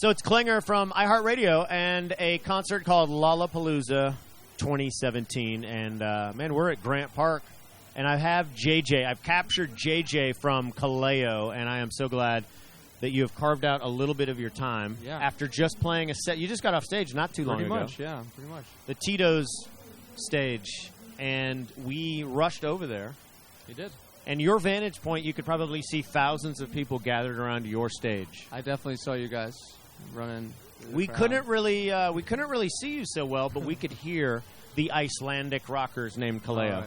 So it's Klinger from iHeartRadio and a concert called Lollapalooza 2017. And, man, we're at Grant Park. And I have JJ. I've captured JJ from Kaleo, and I am so glad that you have carved out a little bit of your time after just playing a set. You just got off stage not too long ago. Pretty much. The Tito's stage, and we rushed over there. You did. And your vantage point, you could probably see thousands of people gathered around your stage. I definitely saw you guys running. We couldn't really see you so well, but we could hear the Icelandic rockers named Kaleo.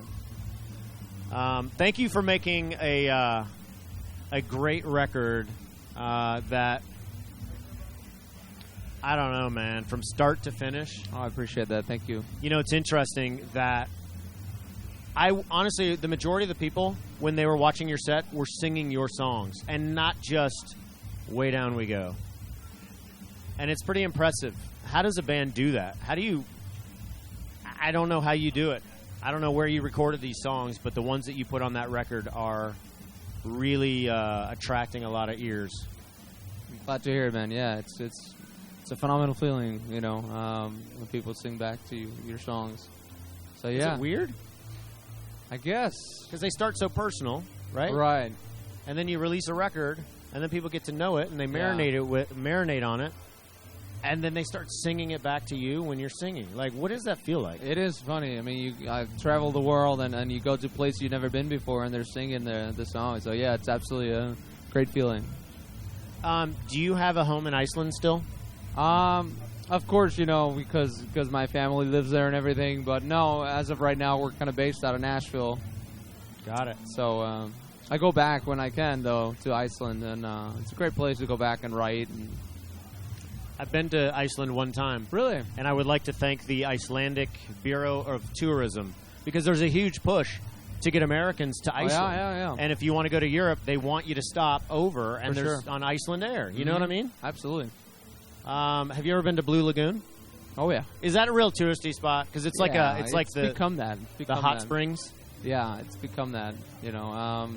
Thank you for making a great record that, I don't know, man, from start to finish. Oh, I appreciate that. Thank you. You know, it's interesting that honestly, the majority of the people, when they were watching your set, were singing your songs and not just Way Down We Go. And it's pretty impressive. How does a band do that? I don't know how you do it. I don't know where you recorded these songs, but the ones that you put on that record are really attracting a lot of ears. I'm glad to hear it, man. Yeah, it's a phenomenal feeling, you know, when people sing back to you, your songs. So yeah, is it weird? I guess because they start so personal, right? Right. And then you release a record, and then people get to know it, and they marinate on it, and then they start singing it back to you when you're singing. Like, what does that feel like? It is funny. I mean, I travel the world, and you go to places you've never been before, and they're singing the song. So yeah, it's absolutely a great feeling. Do you have a home in Iceland still? Of course, you know, because my family lives there and everything. But no, as of right now, we're kind of based out of Nashville. Got it. So I go back when I can, though, to Iceland, and it's a great place to go back and write. And I've been to Iceland one time. Really? And I would like to thank the Icelandic Bureau of Tourism, because there's a huge push to get Americans to Iceland. Yeah. And if you want to go to Europe, they want you to stop over, and there's on Iceland Air. You know what I mean? Absolutely. Have you ever been to Blue Lagoon? Oh yeah. Is that a real touristy spot? Because it's become that. The hot springs. Yeah, it's become that. You know,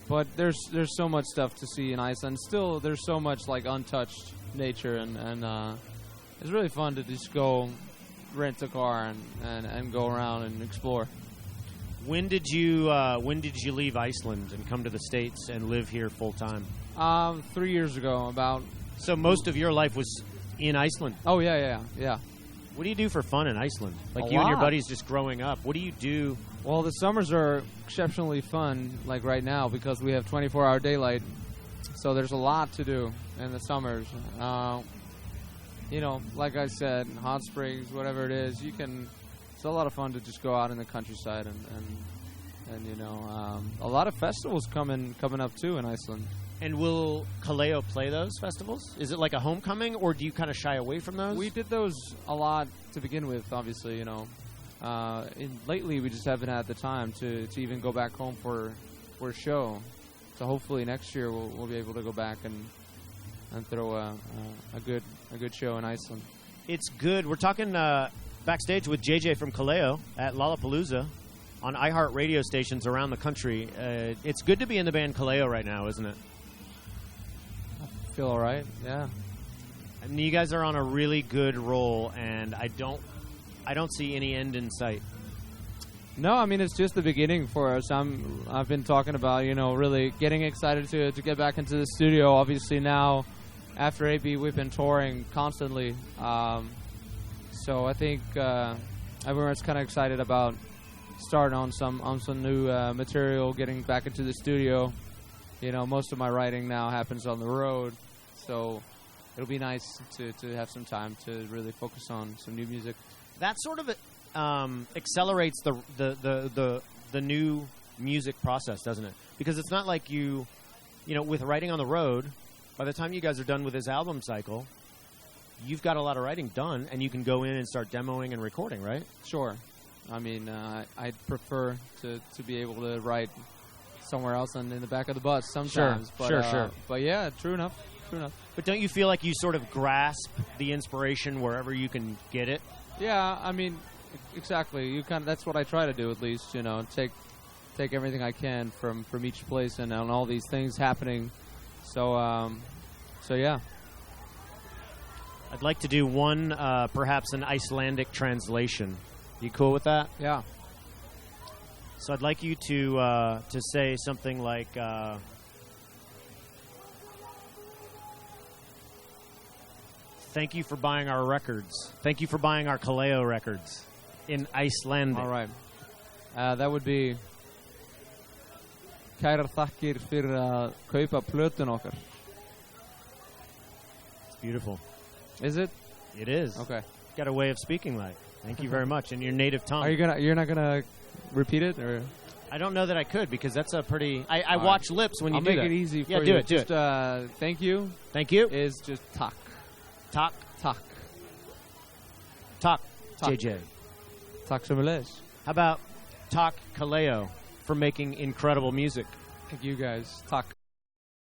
but there's so much stuff to see in Iceland. Still, there's so much like untouched nature, and it's really fun to just go rent a car and go around and explore. When did you leave Iceland and come to the States and live here full time? 3 years ago, about. So most of your life was in Iceland? Oh, yeah. What do you do for fun in Iceland? Like A you and your lot. buddies just growing up. What do you do? Well, the summers are exceptionally fun, like right now, because we have 24-hour daylight. So there's a lot to do in the summers. You know, like I said, hot springs, whatever it is, it's a lot of fun to just go out in the countryside and you know, a lot of festivals coming up too in Iceland. And will Kaleo play those festivals? Is it like a homecoming, or do you kind of shy away from those? We did those a lot to begin with, obviously, you know. Lately, we just haven't had the time to even go back home for a show. So hopefully next year we'll be able to go back and throw a good show in Iceland. It's good. We're talking backstage with JJ from Kaleo at Lollapalooza on iHeart radio stations around the country. It's good to be in the band Kaleo right now, isn't it? Feel all right, yeah. I mean, you guys are on a really good roll, and I don't see any end in sight. No, I mean, it's just the beginning for us. I've been talking about, you know, really getting excited to get back into the studio. Obviously now, after AB, we've been touring constantly. So I think everyone's kind of excited about starting on some new material, getting back into the studio. You know, most of my writing now happens on the road, so it'll be nice to have some time to really focus on some new music. That sort of accelerates the new music process, doesn't it? Because it's not like you know, with writing on the road, by the time you guys are done with this album cycle, you've got a lot of writing done, and you can go in and start demoing and recording, right? Sure. I mean, I'd prefer to be able to write somewhere else and in the back of the bus sometimes. Sure. But yeah, true enough. But don't you feel like you sort of grasp the inspiration wherever you can get it? Yeah, I mean, exactly. That's what I try to do, at least. You know, take everything I can from each place and on all these things happening. So yeah. I'd like to do one, perhaps an Icelandic translation. You cool with that? Yeah. So I'd like you to say something like, thank you for buying our records. Thank you for buying our Kaleo records in Icelandic. All right. That would be Kærar þakkir fyrir að kaupa plötun okkar. It's beautiful. Is it? It is. Okay. Got a way of speaking like. Thank you very much in your native tongue. You're not gonna repeat it, or? I don't know that I could because that's a pretty. I watch lips when you I'll do make that. it easy for yeah, you. do it. Just, thank you. Thank you. Is just tak. Tak. Tak. Tak. Tak. JJ. Tak sömuleiðis. How about Tak Kaleo for making incredible music? Thank you guys. Tak.